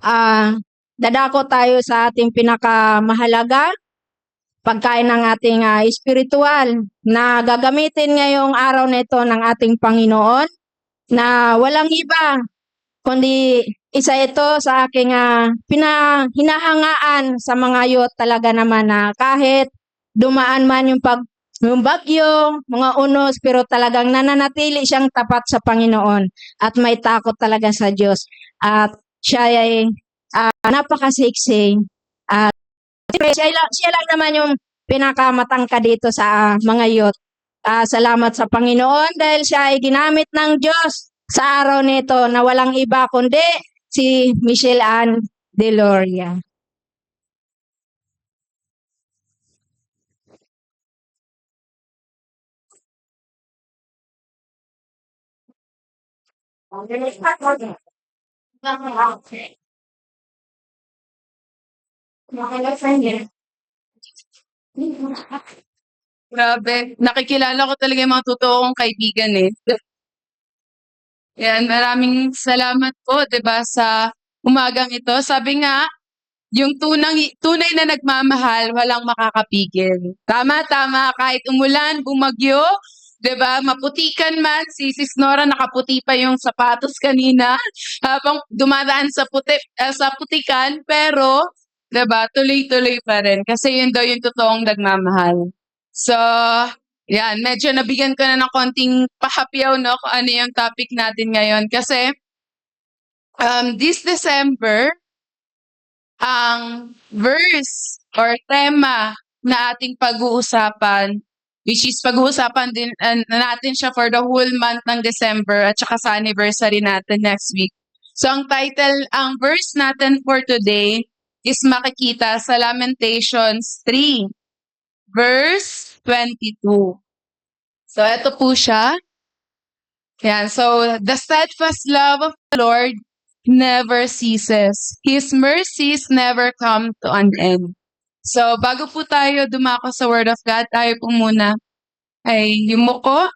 ah, dadako tayo sa ating pinakamahalaga, pagkain ng ating espiritual na gagamitin ngayong araw na ito ng ating Panginoon na walang iba kundi isa ito sa aking hinahangaan sa mga youth talaga naman na kahit dumaan man yung bagyo, mga unos, pero talagang nananatili siyang tapat sa Panginoon at may takot talaga sa Diyos. At siya ay napakasiksi. At siya lang naman yung pinakamatangka dito sa mga youth. Salamat sa Panginoon dahil siya ay ginamit ng Diyos sa araw nito na walang iba kundi si Michelle Ann Deloria. Grabe, nakikilala ko talaga yung mga totoo kong kaibigan eh. Yan, maraming salamat po, 'di ba, sa umagang ito. Sabi nga, yung tunay na nagmamahal, walang makakapigil. Tama, tama, kahit umulan, bumagyo, 'di ba, maputikan man, si Sis Nora nakaputi pa yung sapatos kanina habang dumadaan sa putikan, pero 'di ba, tuloy-tuloy pa rin kasi yun daw yung totoong nagmamahal. So, yan, medyo nabigyan ko na ng konting pahapyaw, no, kung ano yung topic natin ngayon. Kasi, this December, ang verse or tema na ating pag-uusapan, which is pag-uusapan din natin siya for the whole month ng December at saka sa anniversary natin next week. So, ang verse natin for today is makikita sa Lamentations 3, verse 22. So, ito po siya. Yan. So, the steadfast love of the Lord never ceases. His mercies never come to an end. So, bago po tayo dumako sa Word of God, tayo po muna ay yumuko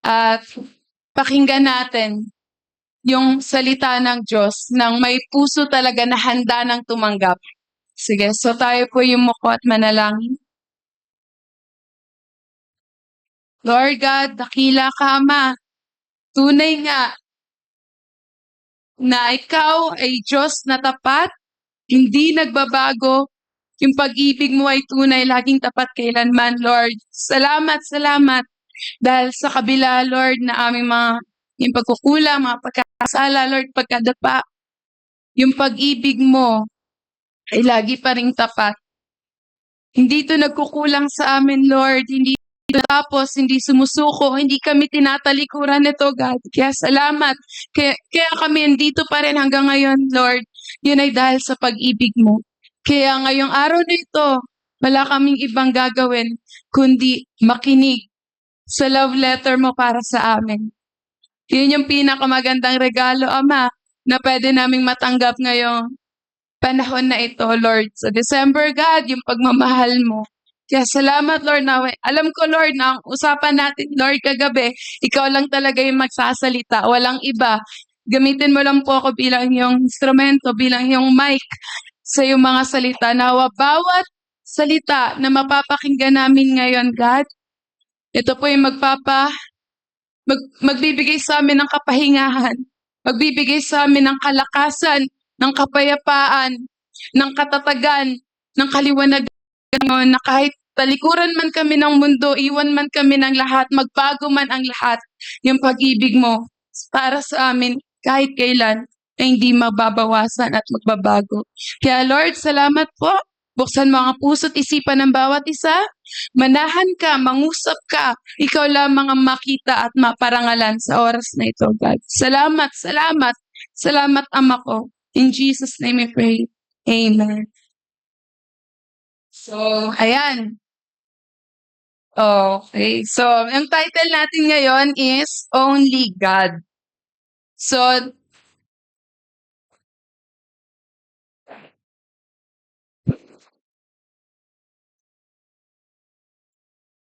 at pakinggan natin yung salita ng Diyos nang may puso talaga na handa ng tumanggap. Sige, so tayo po yumuko at manalangin. Lord God, dakila ka, Ama. Tunay nga na ikaw ay Diyos na tapat, hindi nagbabago. Yung pag-ibig mo ay tunay, laging tapat kailanman, Lord. Salamat, salamat. Dahil sa kabila, Lord, na aming yung pagkukulang, mga pagkakasala, Lord, pagkadapa, yung pag-ibig mo ay lagi pa ring tapat. Hindi ito nagkukulang sa amin, Lord. Hindi tapos, hindi sumusuko, hindi kami tinatalikuran nito, God. Kaya salamat. Kaya kami andito pa rin hanggang ngayon, Lord. Yun ay dahil sa pag-ibig mo. Kaya ngayong araw na ito, wala kaming ibang gagawin, kundi makinig sa love letter mo para sa amin. Yun yung pinakamagandang regalo, Ama, na pwede naming matanggap ngayong panahon na ito, Lord. Sa December, God, yung pagmamahal mo. Kaya salamat, Lord, na alam ko, Lord, na ang usapan natin, Lord, kagabi, ikaw lang talaga yung magsasalita, walang iba. Gamitin mo lang po ako bilang yung instrumento, bilang yung mic sa iyong mga salita. Nawa bawat salita na mapapakinggan namin ngayon, God, ito po yung magbibigay sa amin ng kapahingahan, magbibigay sa amin ng kalakasan, ng kapayapaan, ng katatagan, ng kaliwanagan na kahit talikuran man kami ng mundo, iwan man kami ng lahat, magbago man ang lahat, yung pag-ibig mo para sa amin kahit kailan ay hindi mababawasan at magbabago. Kaya Lord, salamat po. Buksan mo ang puso't isipan ng bawat isa. Manahan ka, mangusap ka. Ikaw lamang ang makita at maparangalan sa oras na ito, God. Salamat, salamat, salamat, Ama ko. In Jesus' name we pray. Amen. So, ayan. Okay. So, yung title natin ngayon is Only God. So,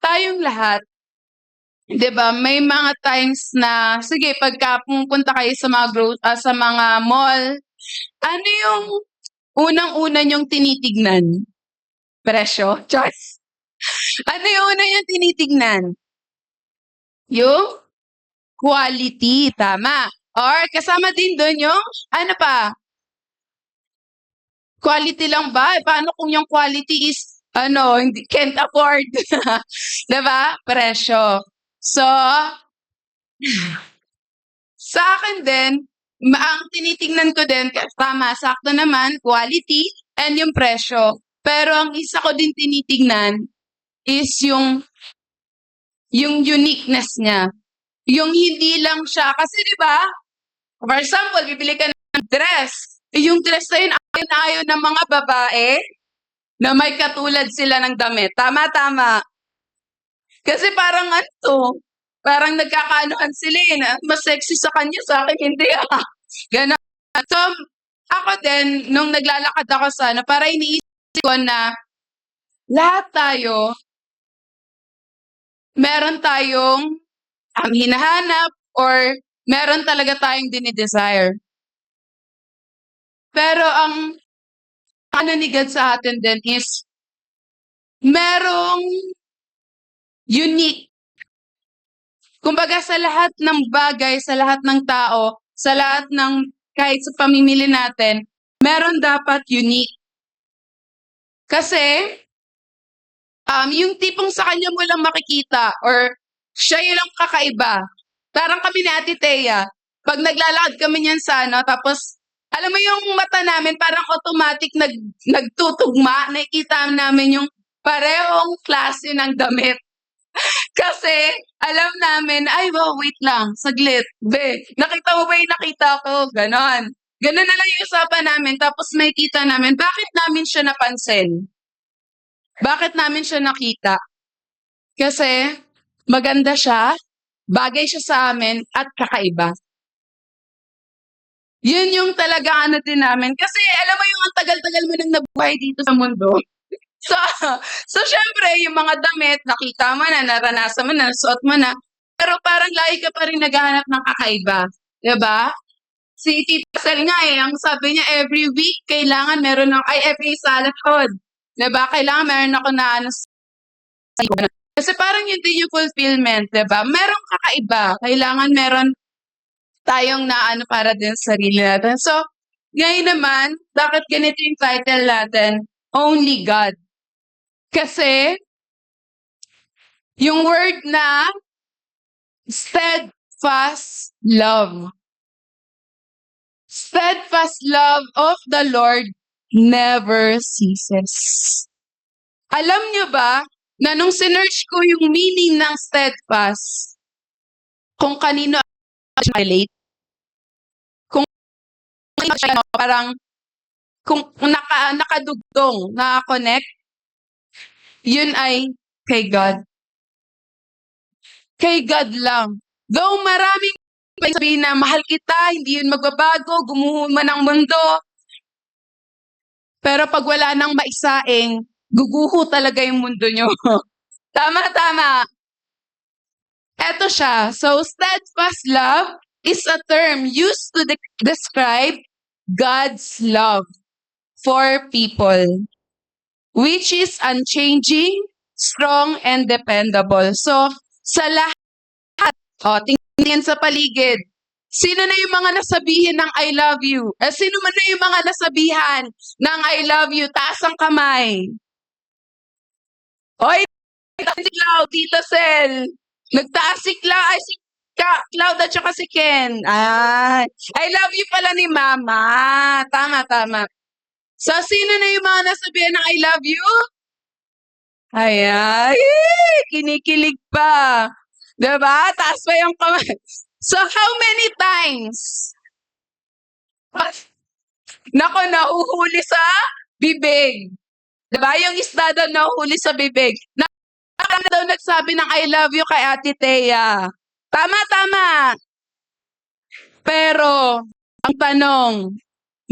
tayong lahat, 'di ba, may mga times na sige pagka pumupunta kayo sa mga mall, Ano yung unang-una niyong tinitignan? Presyo? Choice. Ano yung una niyong tinitignan? Yung quality, tama. Or kasama din doon yung, ano pa? Quality lang ba? Paano kung yung quality is, hindi, can't afford? Diba? Presyo. So, sa akin din, ang tinitingnan ko din, tama, sakto naman, quality and yung presyo. Pero ang isa ko din tinitingnan is yung uniqueness niya. Yung hindi lang siya, kasi di ba, for example, bibili ka ng dress. Yung dress na yun, ayaw ng mga babae na may katulad sila ng damit. Tama. Kasi parang parang nagkakaanuhan sila eh, na mas sexy sa kanya, sa akin hindi Ganon. So, ako din, nung naglalakad ako para iniisip ko na lahat tayo, meron tayong hinahanap or meron talaga tayong dinidesire. Pero ang ni God sa atin din is merong unique. Kumbaga sa lahat ng bagay, sa lahat ng tao, sa lahat ng kahit sa pamimili natin, meron dapat unique. Kasi, yung tipong sa kanya mo lang makikita or siya yung lang kakaiba. Parang kami ni Ate Thea, pag naglalakad kami niyan tapos, alam mo yung mata namin, parang automatic nagtutugma, nakikita namin yung parehong klase ng damit. Kasi, alam namin, ay, wow, wait lang, saglit, nakita mo ba yung nakita ko? Ganon. Ganon na lang yung usapan namin, tapos may kita namin, bakit namin siya napansin? Bakit namin siya nakita? Kasi, maganda siya, bagay siya sa amin, at kakaiba. Yun yung talaga din namin. Kasi, alam mo yung ang tagal-tagal mo nang nabuhay dito sa mundo. So syempre, yung mga damit, nakita mo na, naranasan mo na, suot mo na, pero parang lagi ka pa rin naghahanap ng kakaiba. Diba? Si Tita Sel nga ang sabi niya, every week, kailangan meron every salad. Diba? Kailangan meron ako na kasi parang yun din yung fulfillment, diba? Merong kakaiba. Kailangan meron tayong para din sa sarili natin. So, ngayon naman, bakit ganito yung title natin? Only God. Kasi, yung word na steadfast love. Steadfast love of the Lord never ceases. Alam nyo ba na nung sinearch ko yung meaning ng steadfast, kung kanino relate, kung parang kung nakadugtong, naka-connect, yun ay kay God. Kay God lang. Though maraming sabihin na mahal kita, hindi yun magbabago, gumuho man ang mundo. Pero pag wala nang maisaing, guguho talaga yung mundo nyo. Tama. Eto siya. So, steadfast love is a term used to describe God's love for people, which is unchanging, strong, and dependable. So, sa lahat, tingnan sa paligid. Sino na yung mga nasabihin ng I love you? Sino man na yung mga nasabihan ng I love you? Taas ang kamay. Oy, si Cloud, Tita Sel. Nagtaas si Cloud at saka si Ken. I love you pala ni Mama. Tama. So, sino na yung mga nasabihan ng I love you? Ay, kinikilig pa. Diba? Taas pa yung kamay. So, how many times? Nako, nahuhuli sa bibig. Diba? Yung isda daw nahuhuli sa bibig. Nakakala daw nagsabi ng I love you kay Ate Thea. Tama. Pero, ang tanong,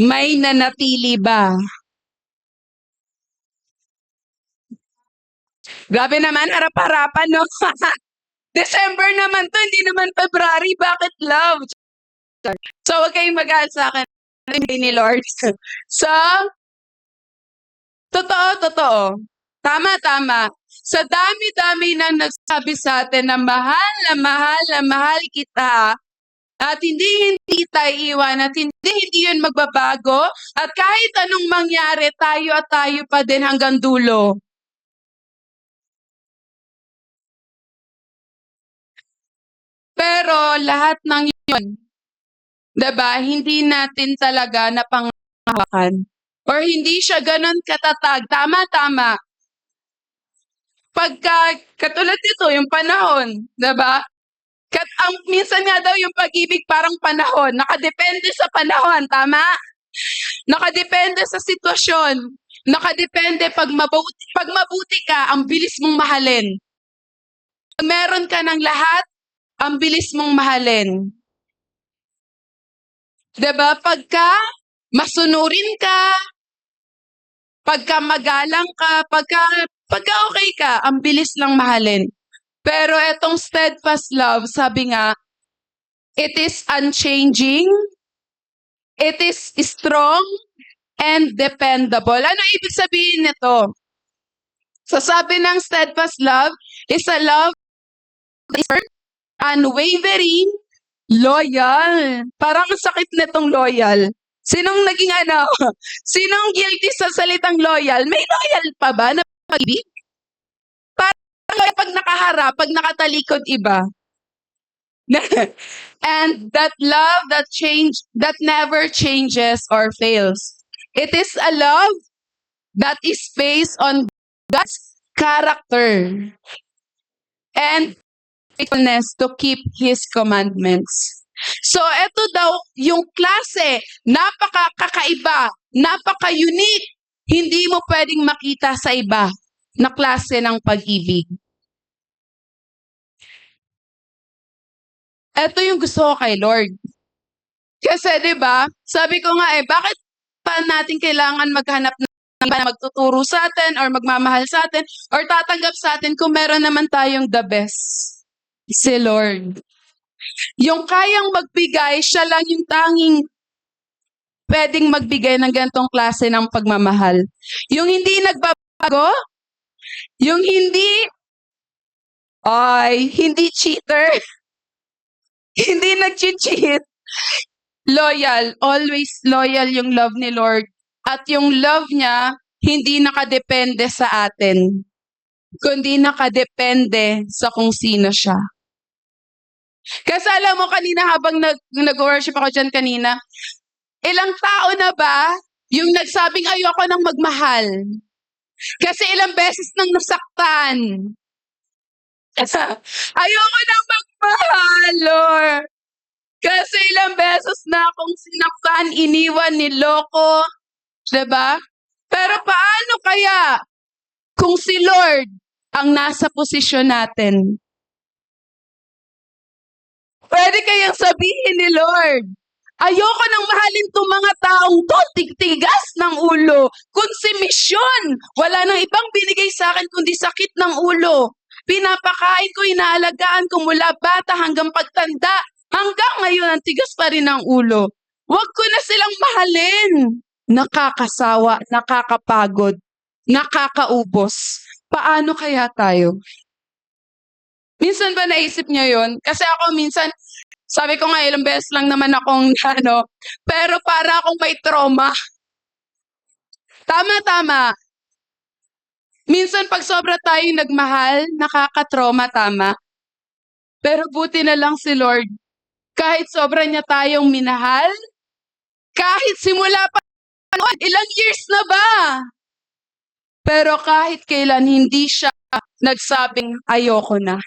may nanatili ba? Grabe naman, harap-harapan, no? December naman to, hindi naman February. Bakit love? So, huwag kayong mag-ahal sa akin. ni Lord. So, totoo. Tama. Sa dami-dami na nagsabi sa atin na mahal kita, at hindi kita iiwan, at hindi yun magbabago, at kahit anong mangyari, tayo pa din hanggang dulo. Pero lahat ng yun, 'di ba, hindi natin talaga napanghawakan. Or hindi siya ganun katatag. Tama. Pagka, katulad nito, yung panahon, 'di ba? Minsan nga daw yung pag-ibig parang panahon, nakadepende sa panahon, tama? Nakadepende sa sitwasyon, nakadepende pag mabuti ka, ang bilis mong mahalin. Pag meron ka ng lahat, ang bilis mong mahalin. 'Di ba? Pagka masunurin ka, pagka magalang ka, pagka okay ka, ang bilis lang mahalin. Pero etong steadfast love, sabi nga, it is unchanging, it is strong, and dependable. Ano ibig sabihin nito? So sabi ng steadfast love is a love that is firm, unwavering, loyal. Parang ang sakit nitong loyal. Sinong sinong guilty sa salitang loyal? May loyal pa ba na pag-ibig? Parang pag nakaharap, pag nakatalikod iba. And that love that never changes or fails. It is a love that is based on God's character and faithfulness to keep His commandments. So, ito daw yung klase, napaka-kakaiba, napaka-unique, hindi mo pwedeng makita sa iba na klase ng pag-ibig. Ito yung gusto ko kay Lord. Kasi 'di ba, sabi ko nga bakit pa natin kailangan maghanap ng iba na magtuturo sa atin or magmamahal sa atin or tatanggap sa atin kung meron naman tayong the best, si Lord. Yung kayang magbigay, siya lang yung tanging pwedeng magbigay ng ganitong klase ng pagmamahal. Yung hindi nagbabago, yung hindi cheater, hindi nag-cheat, loyal, always loyal yung love ni Lord. At yung love niya, hindi nakadepende sa atin, kundi nakadepende sa kung sino siya. Kasi alam mo, kanina habang nag-worship ako dyan kanina, ilang tao na ba yung nagsabing ayoko nang magmahal? Kasi ilang beses nang nasaktan. Ayoko nang magmahal, Lord. Kasi ilang beses na akong sinaktan, iniwan, niloko. 'Di ba? Pero paano kaya kung si Lord ang nasa posisyon natin? Pwede kayang sabihin ni Lord, ayoko nang mahalin tong mga taong to, tigtigas ng ulo, konsumisyon, wala nang ibang binigay sa akin kundi sakit ng ulo. Pinapakain ko, inaalagaan ko mula bata hanggang pagtanda. Hanggang ngayon, ang tigas pa rin ng ulo. Huwag ko na silang mahalin. Nakakasawa, nakakapagod, nakakaubos. Paano kaya tayo? Minsan ba naisip niyo yun? Kasi ako minsan, sabi ko nga ilang beses lang naman akong pero para akong may trauma. Tama. Minsan pag sobra tayong nagmahal, nakaka-trauma, tama. Pero buti na lang si Lord. Kahit sobra niya tayong minahal, kahit simula pa noon, ilang years na ba? Pero kahit kailan hindi siya nagsabing ayoko na.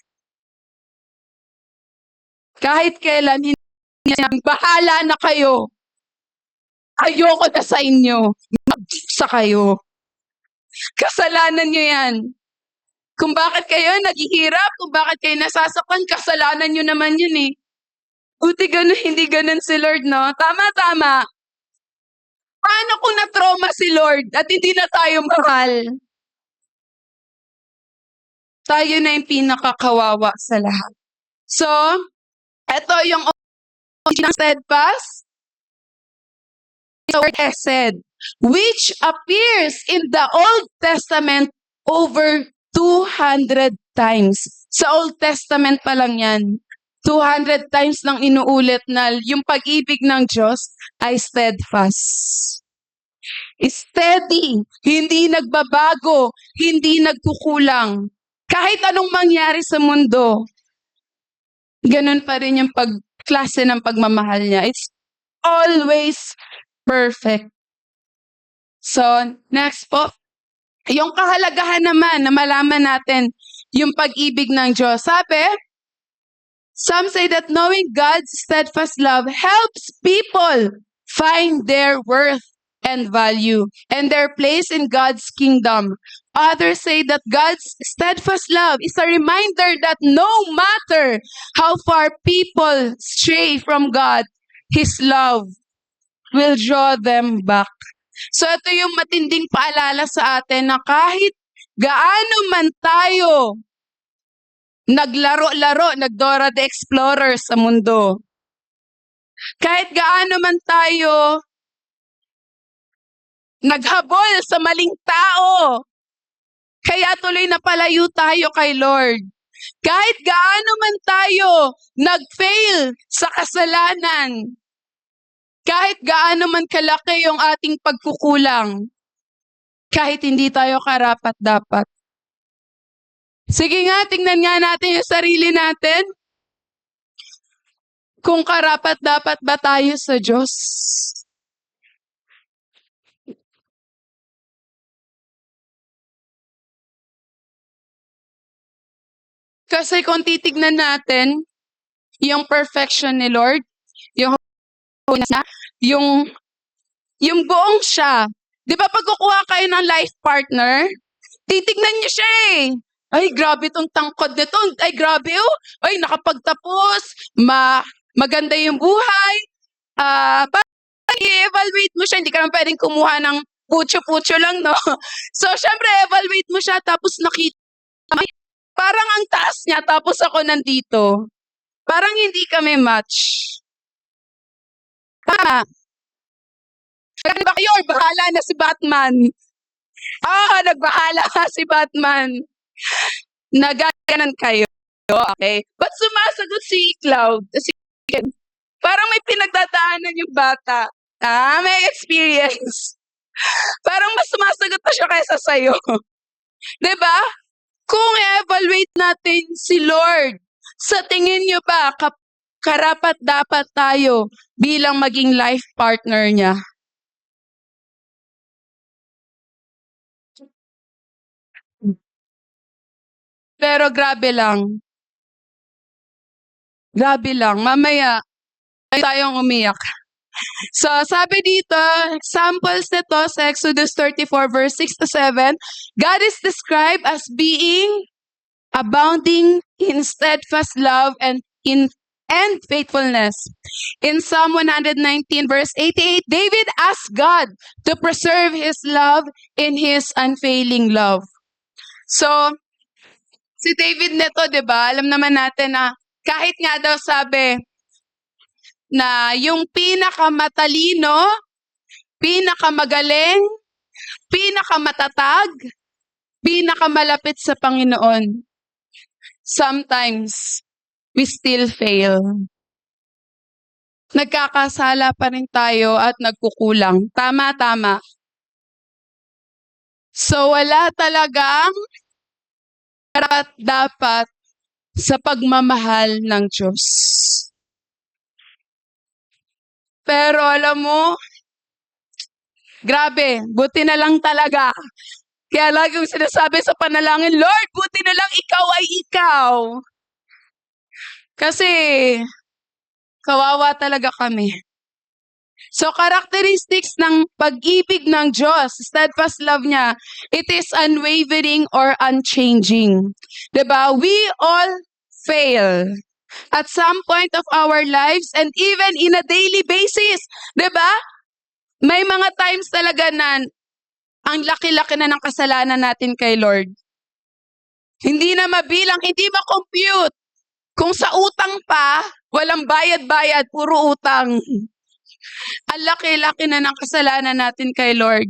Kahit kailan hindi niya bahala na kayo. Ayoko na sa inyo. Sa kayo. Kasalanan niyo yan. Kung bakit kayo naghihirap, kung bakit kayo nasasaktan, kasalanan niyo naman yun eh. Buti ganun, hindi ganun si Lord, no? Tama. Paano kung na-trauma si Lord at hindi na tayo mahal? Tayo na yung pinakakawawa sa lahat. So, ito yung original steadfast. the word hesed, which appears in the Old Testament over 200 times. Sa Old Testament pa lang yan. 200 times nang inuulit na yung pag-ibig ng Diyos ay steadfast. Steady, hindi nagbabago, hindi nagkukulang. Kahit anong mangyari sa mundo, ganun pa rin yung klase ng pagmamahal niya. It's always perfect. So, next po. Yung kahalagahan naman na malaman natin yung pag-ibig ng Diyos. Sabi, some say that knowing God's steadfast love helps people find their worth and value and their place in God's kingdom. Others say that God's steadfast love is a reminder that no matter how far people stray from God, His love will draw them back. So ito yung matinding paalala sa atin na kahit gaano man tayo naglaro-laro, nag-Dora the Explorer sa mundo, kahit gaano man tayo naghabol sa maling tao, kaya tuloy na palayo tayo kay Lord. Kahit gaano man tayo nag-fail sa kasalanan, kahit gaano man kalaki yung ating pagkukulang, kahit hindi tayo karapat-dapat. Sige nga, tingnan nga natin yung sarili natin. Kung karapat-dapat ba tayo sa Diyos? Kasi kung titignan natin yung perfection ni Lord, yung yung buong siya. Di ba pag kukuha kayo ng life partner, titignan niyo siya eh. Ay, grabe tong tangkod nito. Ay, grabe oh. Ay, nakapagtapos. Maganda yung buhay. Parang i-evaluate mo siya. Hindi ka naman pwedeng kumuha ng putyo-putyo lang, no? So, syempre, evaluate mo siya. Tapos nakita, ay, parang ang taas niya. Tapos ako nandito. Parang hindi kami match. Di ba kayo, bahala na si Batman? Nagbahala nga si Batman. Nagaganan kayo. Okay. Ba't sumasagot si Cloud? Parang may pinagdadaanan yung bata. May experience. Parang mas sumasagot na siya kaysa sa'yo. Diba? Kung i-evaluate natin si Lord, sa tingin nyo ba, karapat-dapat tayo bilang maging life partner niya? Pero grabe lang. Grabe lang. Mamaya, tayong umiyak. So, sabi dito, examples nito sa Exodus 34 verse 6 to 7, God is described as being abounding in steadfast love and faithfulness. In Psalm 119 verse 88, David asked God to preserve his love in his unfailing love. So, si David neto, 'di ba? Alam naman natin na kahit nga daw sabi na yung pinakamatalino, pinakamagaling, pinakamatatag, pinakamalapit sa Panginoon, sometimes we still fail. Nagkakasala pa rin tayo at nagkukulang. Tama. So wala talagang dapat sa pagmamahal ng Diyos. Pero alam mo, grabe, buti na lang talaga. Kaya lagi kong sinasabi sa panalangin, Lord, buti na lang ikaw ay ikaw. Kasi, kawawa talaga kami. So, characteristics ng pag-ibig ng Diyos, steadfast love niya, it is unwavering or unchanging. Diba? We all fail at some point of our lives and even in a daily basis. Diba? May mga times talaga na ang laki-laki na ng kasalanan natin kay Lord. Hindi na mabilang, hindi ma-compute. Kung sa utang pa, walang bayad-bayad, puro utang. Ang laki-laki na ng kasalanan natin kay Lord.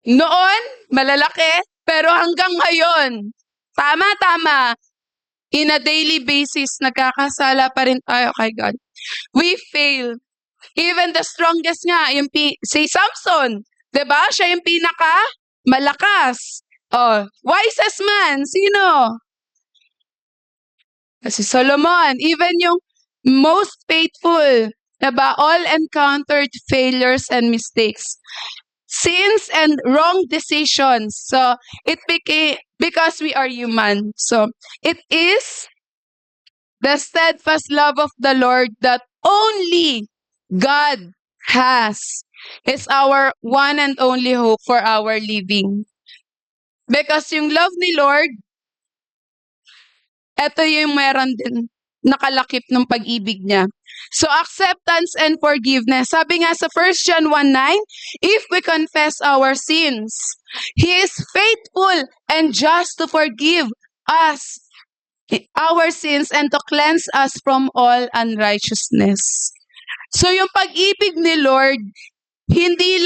Noon, malalaki, pero hanggang ngayon, tama, in a daily basis, nagkakasala pa rin tayo kay God. We fail. Even the strongest nga, si Samson, 'di ba? Siya yung pinaka malakas. Oh, wisest man, sino? Si Solomon, even yung most faithful, 'di ba? All encountered failures and mistakes. Sins and wrong decisions. So, it became, because we are human. So, it is the steadfast love of the Lord that only God has. It's our one and only hope for our living. Because yung love ni Lord, ito yung meron din nakalakip ng pag-ibig niya. So, acceptance and forgiveness. Sabi nga sa 1 John 1:9, if we confess our sins, He is faithful and just to forgive us our sins and to cleanse us from all unrighteousness. So, yung pag-ibig ni Lord, hindi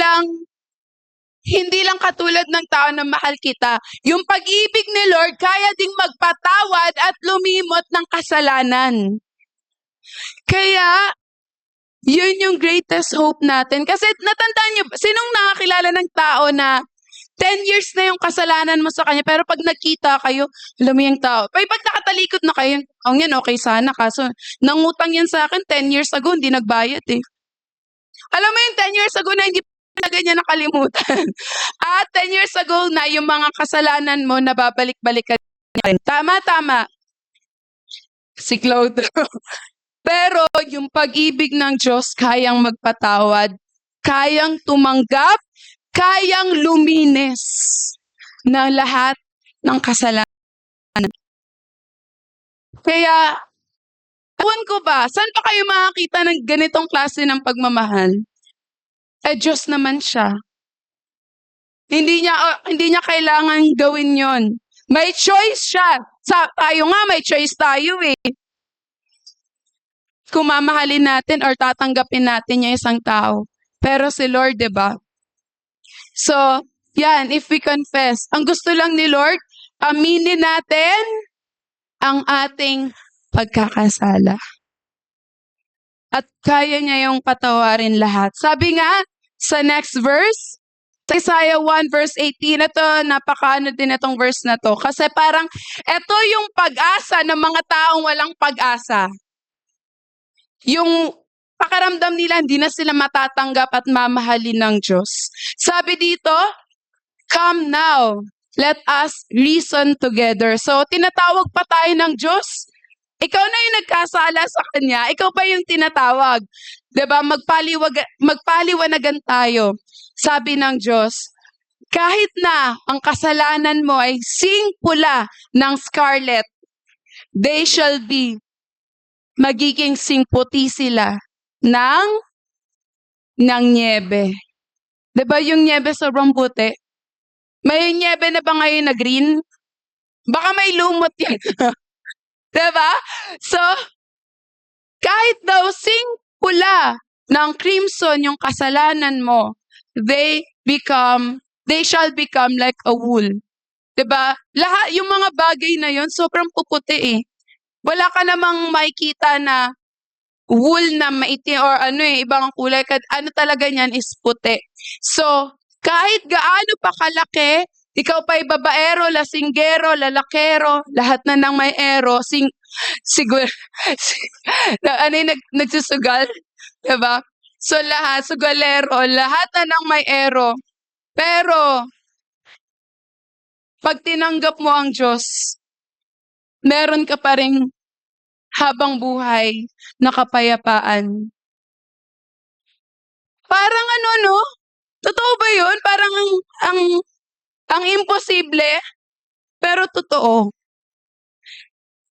lang katulad ng tao na mahal kita. Yung pag-ibig ni Lord, kaya ding magpatawad at lumimot ng kasalanan. Kaya, yun yung greatest hope natin. Kasi natandaan niyo, sinong nakakilala ng tao na 10 years na yung kasalanan mo sa kanya, pero pag nagkita kayo, alam mo yung tao. Pag nakatalikod na kayo, ang yan, okay sana. Kaso, nangutang yan sa akin 10 years ago, hindi nagbayad eh. Alam mo yung 10 years ago na hindi na ganyan nakalimutan. At 10 years ago na yung mga kasalanan mo nababalik-balikan rin. Tama. Si Claude. Pero yung pag-ibig ng Diyos kayang magpatawad, kayang tumanggap, kayang luminis na lahat ng kasalanan. Kaya, ewan ko ba, saan pa kayo makakita ng ganitong klase ng pagmamahal? Diyos naman siya. Hindi niya kailangan gawin yon. May choice siya. Tayo nga, may choice tayo eh. Kung mamahalin natin or tatanggapin natin yung isang tao. Pero si Lord, 'di ba? So, yan, if we confess, ang gusto lang ni Lord, aminin natin ang ating pagkakasala. At kaya niya yung patawarin lahat. Sabi nga, sa next verse, sa Isaiah 1 verse 18, ito, napakaano din itong verse na to. Kasi parang, ito yung pag-asa ng mga taong walang pag-asa. Yung pakaramdam nila, hindi na sila matatanggap at mamahalin ng Diyos. Sabi dito, come now, let us reason together. So, tinatawag pa tayo ng Diyos. Ikaw na yung nagkasala sa Kanya. Ikaw pa yung tinatawag. 'Di ba? Magpaliwanagan tayo. Sabi ng Diyos, kahit na ang kasalanan mo ay sing-pula ng scarlet, they shall be, magiging sing-puti sila ng niebe. 'Di ba yung niebe sobrang puti? May niebe na ba ngayon na green? Baka may lumot yan. Diba? So, kahit daw sing-pula ng crimson yung kasalanan mo, they shall become like a wool. Diba? Lahat, yung mga bagay na yon sobrang puputi eh. Wala ka namang makikita na wool na maitim or ibang kulay. Ano talaga niyan is puti. So, kahit gaano pa kalaki, ikaw pa'y babaero, lasinggero, lalakero, lahat na ng may ero, nagsusugal, diba? So lahat, sugalero, lahat na ng may ero. Pero, pag tinanggap mo ang Diyos, meron ka pa ring habang buhay na kapayapaan. Parang no? Totoo ba yun? Parang ang imposible, pero totoo.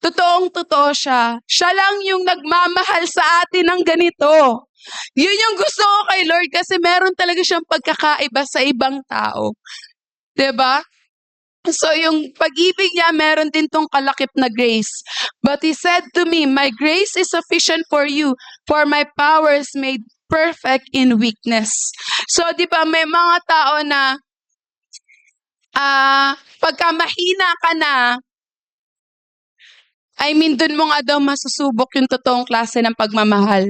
Totoong-totoo siya. Siya lang yung nagmamahal sa atin ng ganito. Yun yung gusto ko kay Lord kasi meron talaga siyang pagkakaiba sa ibang tao. 'Di ba? So yung pag-ibig niya meron din tong kalakip na grace. But he said to me, "My grace is sufficient for you, for my power is made perfect in weakness." So 'di ba may mga tao na pagka mahina ka na, dun mo nga daw masusubok yung totoong klase ng pagmamahal.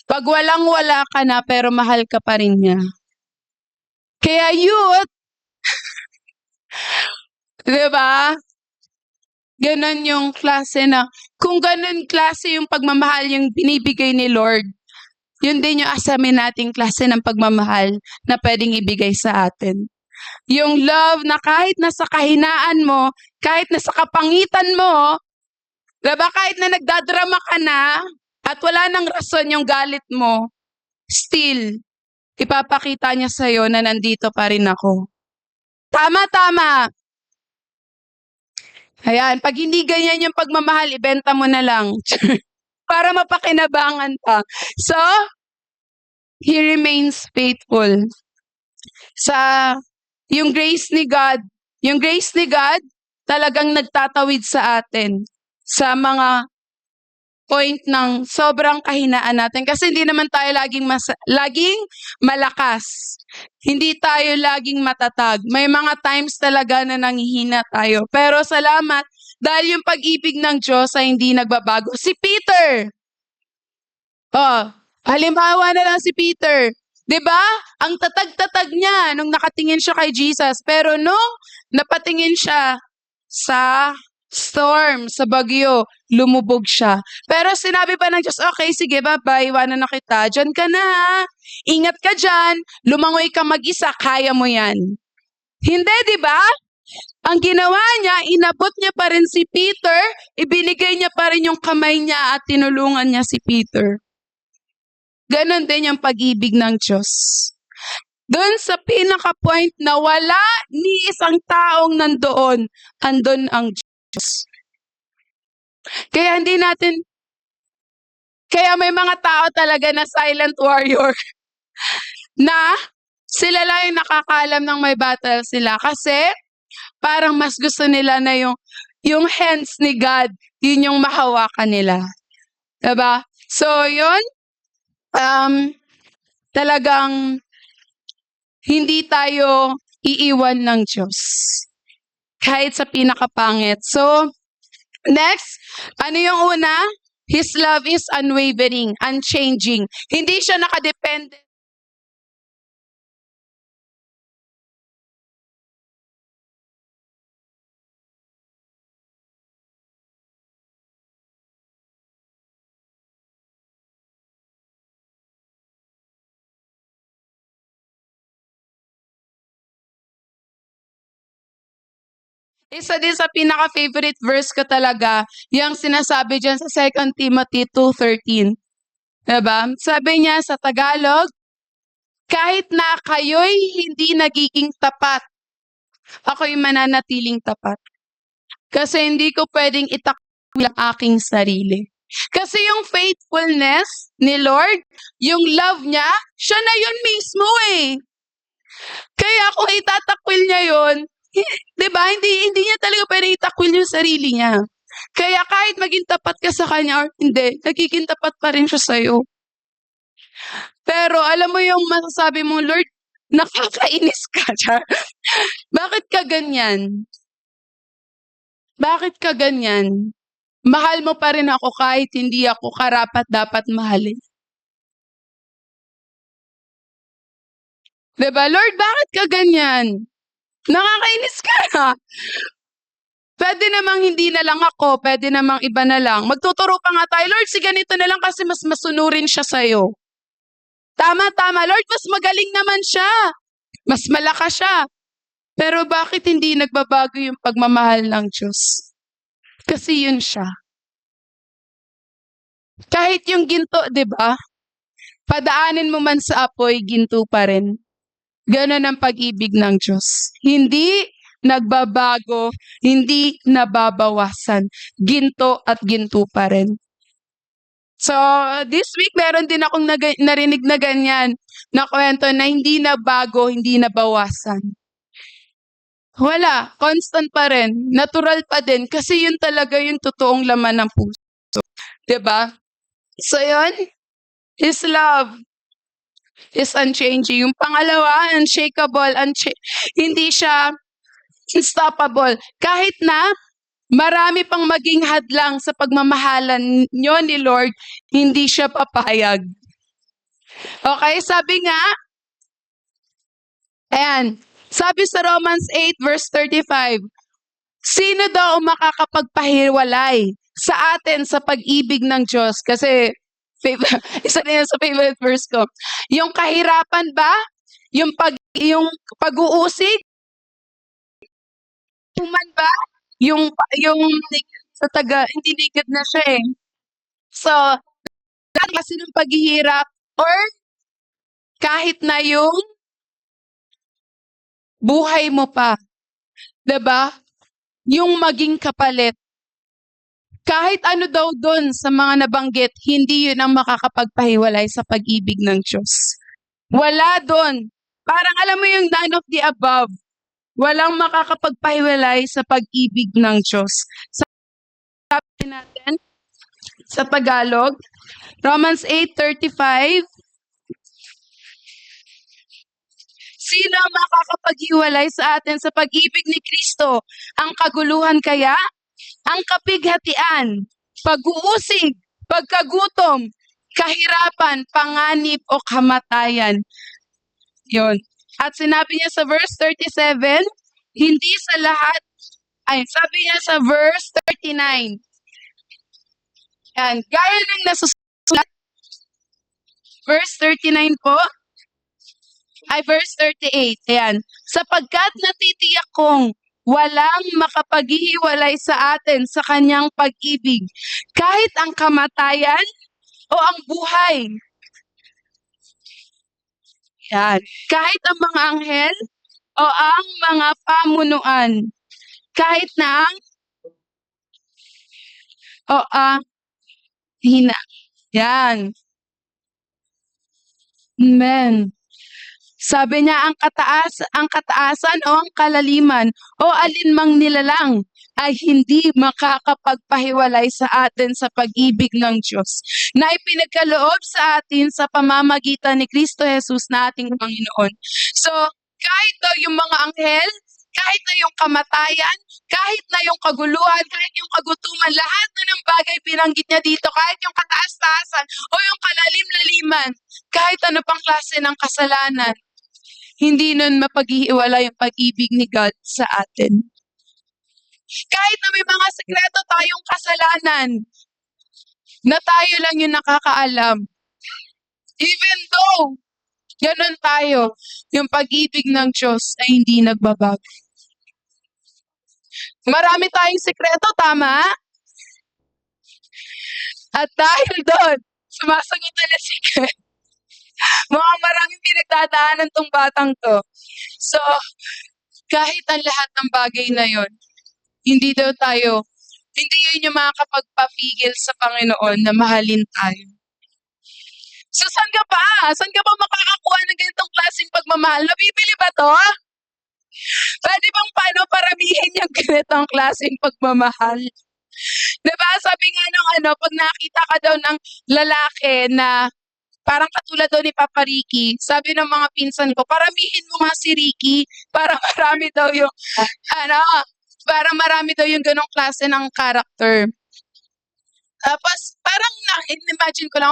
Pag walang-wala ka na pero mahal ka pa rin niya. Kaya youth, 'di ba? Ganon yung klase na, kung ganon klase yung pagmamahal yung binibigay ni Lord, yun din yung asamin nating klase ng pagmamahal na pwedeng ibigay sa atin. Yung love na kahit nasa kahinaan mo, kahit nasa kapangitan mo, diba, kahit na nagdadrama ka na, at wala nang rason yung galit mo, still, ipapakita niya sa'yo na nandito pa rin ako. Tama. Ayan, pag hindi ganyan yung pagmamahal, ibenta mo na lang. Para mapakinabangan pa. So, he remains faithful. Yung grace ni God talagang nagtatawid sa atin sa mga point ng sobrang kahinaan natin. Kasi hindi naman tayo laging malakas. Hindi tayo laging matatag. May mga times talaga na nanghihina tayo. Pero salamat, dahil yung pag-ibig ng Diyos ay hindi nagbabago. Si Peter! Halimbawa na lang si Peter. 'Di ba? Ang tatag-tatag niya nung nakatingin siya kay Jesus. Pero nung napatingin siya sa storm, sa bagyo, lumubog siya. Pero sinabi pa ng Diyos, "Okay, sige, bye-bye, iwanan na kita. Diyan ka na ha. Ingat ka dyan. Lumangoy ka mag-isa, kaya mo yan." Hindi, 'di ba? Ang ginawa niya, inabot niya pa rin si Peter, ibinigay niya pa rin yung kamay niya at tinulungan niya si Peter. Ganon din yung pag-ibig ng Diyos. Doon sa pinaka-point na wala ni isang taong nandoon, andun ang Diyos. Kaya may mga tao talaga na silent warrior na sila lang yung nakakaalam ng may battle sila kasi parang mas gusto nila na yung hands ni God, yun yung mahawakan nila. Diba? So, yun, talagang hindi tayo iiwan ng Diyos. Kahit sa pinakapangit. So, next, ano yung una? His love is unwavering, unchanging. Hindi siya nakadepende. Isa din sa pinaka-favorite verse ko talaga, yung sinasabi dyan sa 2 Timothy 2:13. Diba? Sabi niya sa Tagalog, "Kahit na kayo'y hindi nagiging tapat, ako'y mananatiling tapat. Kasi hindi ko pwedeng itakwil ang aking sarili." Kasi yung faithfulness ni Lord, yung love niya, siya na yun mismo eh. Kaya kung itatakwil niya yun, diba, hindi niya talaga pwedeng itakwil yung sarili niya. Kaya kahit maging tapat ka sa kanya or hindi, nagiging tapat pa rin siya sa'yo. Pero alam mo yung masasabi mo, "Lord, nakakainis ka." Bakit ka ganyan? Bakit ka ganyan? Mahal mo pa rin ako kahit hindi ako karapat-dapat mahalin. Diba, "Lord, bakit ka ganyan? Nakakainis ka na. Pwede namang hindi na lang ako, pwede namang iba na lang. Magtuturo pa nga tayo, Lord, si ganito na lang kasi mas masunurin siya sa'yo." Tama, Lord, mas magaling naman siya. Mas malakas siya. Pero bakit hindi nagbabago yung pagmamahal ng Diyos? Kasi yun siya. Kahit yung ginto, 'di ba? Padaanin mo man sa apoy, ginto pa rin. Ganon ang pag-ibig ng Diyos. Hindi nagbabago, hindi nababawasan. Ginto at ginto pa rin. So, this week, meron din akong narinig na ganyan, na kwento na hindi nabago, hindi nabawasan. Wala, constant pa rin, natural pa din kasi yun talaga yung totoong laman ng puso, 'di ba? So yun, His love is unchanging. Yung pangalawa, unshakable, hindi siya unstoppable. Kahit na marami pang maging hadlang sa pagmamahalan nyo ni Lord, hindi siya papayag. Okay, sabi nga, ayan, sabi sa Romans 8 verse 35, sino daw ang makakapagpahiwalay sa atin sa pag-ibig ng Diyos? Kasi, isa na yan sa favorite verse ko. Yung kahirapan ba? Yung pag-uusig? Man ba? Yung sa hindi naked na siya eh. So, lahat kasi ng paghihirap or kahit na yung buhay mo pa, 'di ba? Yung maging kapalit. Kahit ano daw doon sa mga nabanggit, hindi yun ang makakapagpahiwalay sa pag-ibig ng Diyos. Wala doon. Parang alam mo yung none of the above. Walang makakapagpahiwalay sa pag-ibig ng Diyos. Sabi natin sa Tagalog, Romans 8:35, sino ang makakapaghiwalay sa atin sa pag-ibig ni Kristo? Ang kaguluhan kaya? Ang kapighatian, pag-uusig, pagkagutom, kahirapan, panganib o kamatayan. Yun. At sinabi niya sa verse 37, hindi sa lahat, sabi niya sa verse 39, yan, gaya ng nasusulat, verse 39 po, verse 38, ayan, sapagkat natitiyak kong walang makapaghihiwalay sa atin sa kanyang pag-ibig, kahit ang kamatayan o ang buhay. Yan. Kahit ang mga anghel o ang mga pamunuan. Kahit na ang hina. Yan. Amen. Sabi niya, ang kataasan o ang kalaliman o alinmang nilalang ay hindi makakapagpahiwalay sa atin sa pag-ibig ng Diyos na ipinagkaloob sa atin sa pamamagitan ni Kristo Jesus na ating Panginoon. So, kahit daw yung mga anghel, kahit na yung kamatayan, kahit na yung kaguluhan, kahit yung kagutuman, lahat na ng bagay binanggit niya dito, kahit yung kataas-taasan o yung kalalim-laliman, kahit ano pang klase ng kasalanan, hindi nun mapaghihiwalay yung pag-ibig ni God sa atin. Kahit na may mga sekreto tayong kasalanan, na tayo lang yung nakakaalam. Even though, ganun tayo, yung pag-ibig ng Diyos ay hindi nagbabago. Marami tayong sekreto, tama? At dahil doon, sumasagot na secret. Mukhang maraming pinagdadaanan tong batang to. So, kahit ang lahat ng bagay na yon, hindi yun yung makakapagpapigil sa Panginoon na mahalin tayo. So, saan ka pa? Saan ka pa makakakuha ng ganitong klaseng pagmamahal? Nabibili ba to? Pwede bang paano paramihin yung ganitong klaseng pagmamahal? Diba? Sabi nga nung pag nakita ka daw ng lalaki na parang katulad daw ni Papa Ricky, sabi ng mga pinsan ko, paramihin mo nga si Ricky para marami daw yung, para marami daw yung ganong klase ng character. Tapos, parang imagine ko lang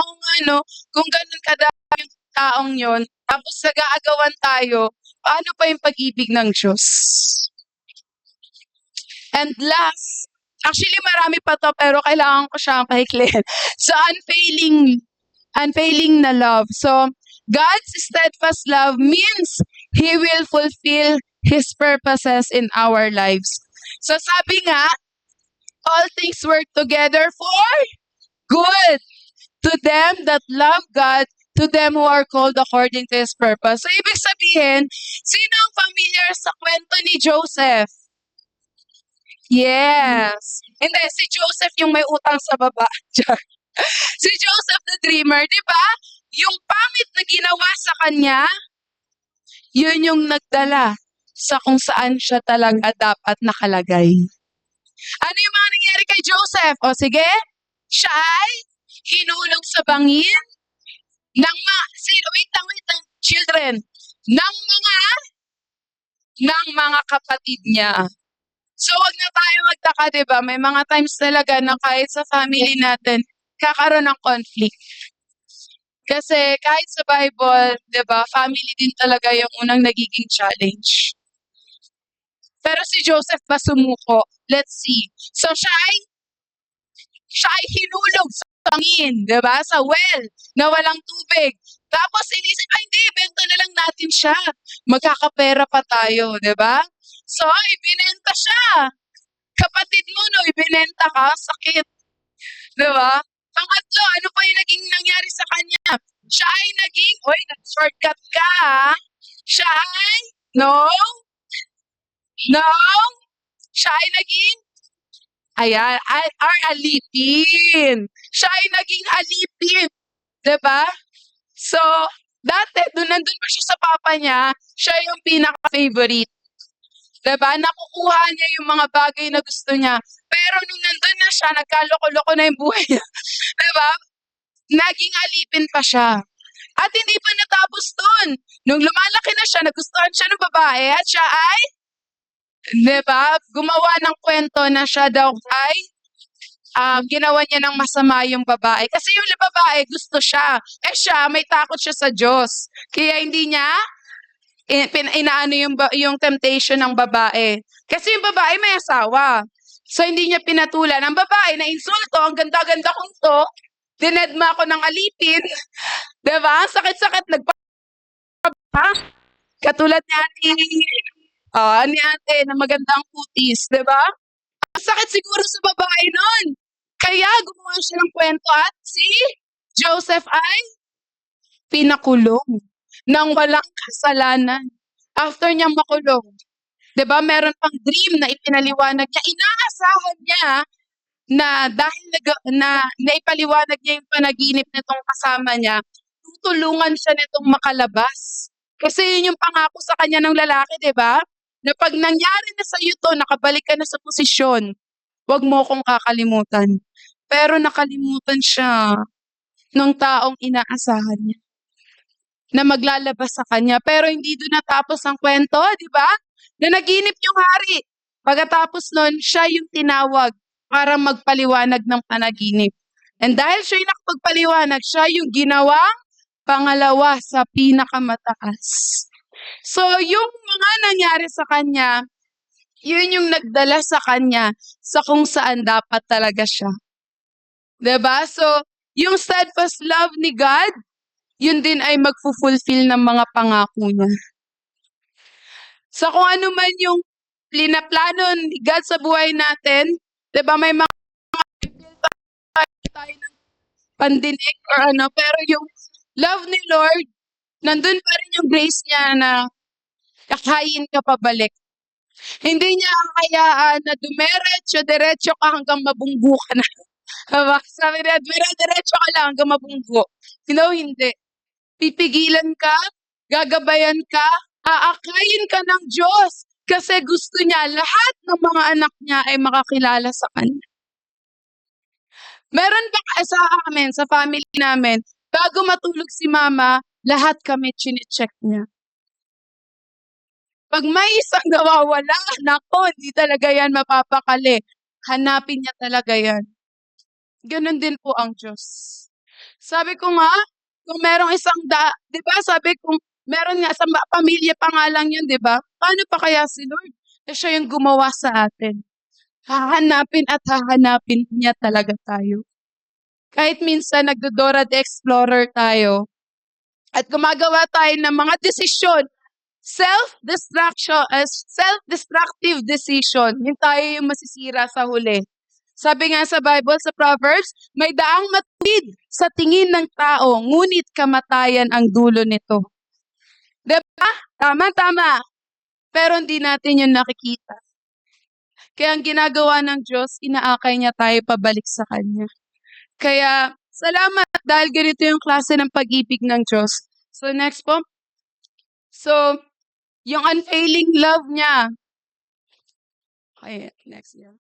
kung ganun kadami yung taong yon, tapos nag-aagawan tayo, paano pa yung pag-ibig ng Diyos? And last, actually marami pa to, pero kailangan ko siyang paikliin. So, unfailing na love. So, God's steadfast love means He will fulfill His purposes in our lives. So, sabi nga, all things work together for good to them that love God, to them who are called according to His purpose. So, ibig sabihin, sino ang familiar sa kwento ni Joseph? Yes. Hindi, si Joseph yung may utang sa baba. Si Joseph the Dreamer, di ba? Yung pangit na ginawa sa kanya, yun yung nagdala sa kung saan siya talaga dapat nakalagay. Ano yung mga nangyari kay Joseph? O sige, siya ay hinulog sa bangin ng wait lang, children, ng mga kapatid niya. So, wag na tayo magtaka, di ba? May mga times talaga na kahit sa family natin, kakaroon ng conflict. Kasi kahit sa Bible, di ba, family din talaga yung unang nagiging challenge. Pero si Joseph ba sumuko? Let's see. So, siya ay hinulog sa bangin, di ba? Sa well, na walang tubig. Tapos inisip, ay hindi, benta na lang natin siya. Magkakapera pa tayo, di ba? So, ibinenta siya. Kapatid mo, no, ibinenta ka, sakit. Di ba? Pangatlo, ano pa yung naging nangyari sa kanya? Siya ay naging, nag-shortcut ka, ha? Siya ay, no, siya ay naging, alipin. Siya ay naging alipin. Diba? So, dati, nandun pa siya sa papa niya, siya yung pinaka-favorite. Diba? Nakukuha niya yung mga bagay na gusto niya. Pero nung nandun na siya, nagkaloko-loko na yung buhay niya. Diba? Naging alipin pa siya. At hindi pa natapos dun. Nung lumalaki na siya, nagustuhan siya ng babae at siya ay, diba? Gumawa ng kwento na siya daw ay ginawa niya ng masama yung babae. Kasi yung babae, gusto siya. Siya, may takot siya sa Diyos. Kaya hindi niya inaano yung temptation ng babae. Kasi yung babae may asawa. So, hindi niya pinatulan. Ang babae na insulto, ang ganda-ganda kong to, dinedma ako ng alipin. Diba? Ang sakit-sakit, katulad ni ate na magandang kutis. Diba? Ang sakit siguro sa babae nun. Kaya gumawa siya ng kwento at si Joseph ay pinakulong nang walang kasalanan. After niyang makulong, 'di ba, meron pang dream na ipinaliwanag niya. Inaasahan niya na dahil naipaliwanag niya yung panaginip nitong kasama niya, tutulungan siya nitong makalabas. Kasi yun yung pangako sa kanya ng lalaki, 'di ba? Na pag nangyari na sa iyo to, nakabalik ka na sa posisyon, wag mo akong kakalimutan. Pero nakalimutan siya ng taong inaasahan niya na maglalabas sa kanya. Pero hindi doon natapos ang kwento, di ba? Na naginip yung hari. Pagkatapos nun, siya yung tinawag para magpaliwanag ng panaginip. And dahil siya yung nakapagpaliwanag, siya yung ginawang pangalawa sa pinakamataas. So, yung mga nangyari sa kanya, yun yung nagdala sa kanya sa kung saan dapat talaga siya. Diba? So, yung steadfast love ni God, yun din ay magfulfill ng mga pangako niya. So, kung ano man yung plano ni God sa buhay natin, diba may mga tayo ng pandinig or ano, pero yung love ni Lord, nandun pa rin yung grace niya na kakain ka pabalik. Hindi niya kayaan na diretso ka hanggang mabunggo ka na. Sabi niya, diretso ka lang hanggang mabunggo. Hindi. Pipigilan ka, gagabayan ka, aakayin ka ng Diyos. Kasi gusto niya lahat ng mga anak niya ay makakilala sa Kanya. Meron ba sa amin, sa family namin, bago matulog si mama, lahat kami chine-check niya. Pag may isang nawawala, nako, hindi talaga yan mapapakali. Hanapin niya talaga yan. Ganon din po ang Diyos. Sabi ko nga, kung merong di ba, sabi ko, meron nga sa pamilya pa nga lang yun, di ba? Paano pa kaya si Lord? Siya yung gumawa sa atin. Hahanapin at hahanapin niya talaga tayo. Kahit minsan nagdodora the Explorer tayo at gumagawa tayo ng mga desisyon, self-destructive decision, yung tayo yung masisira sa huli. Sabi nga sa Bible, sa Proverbs, may daang matuwid sa tingin ng tao, ngunit kamatayan ang dulo nito. Diba? Tama. Pero hindi natin yun nakikita. Kaya ang ginagawa ng Diyos, inaakay niya tayo pabalik sa Kanya. Kaya, salamat dahil ganito yung klase ng pag-ibig ng Diyos. So, next po. So, Yung unfailing love niya. Okay, next year.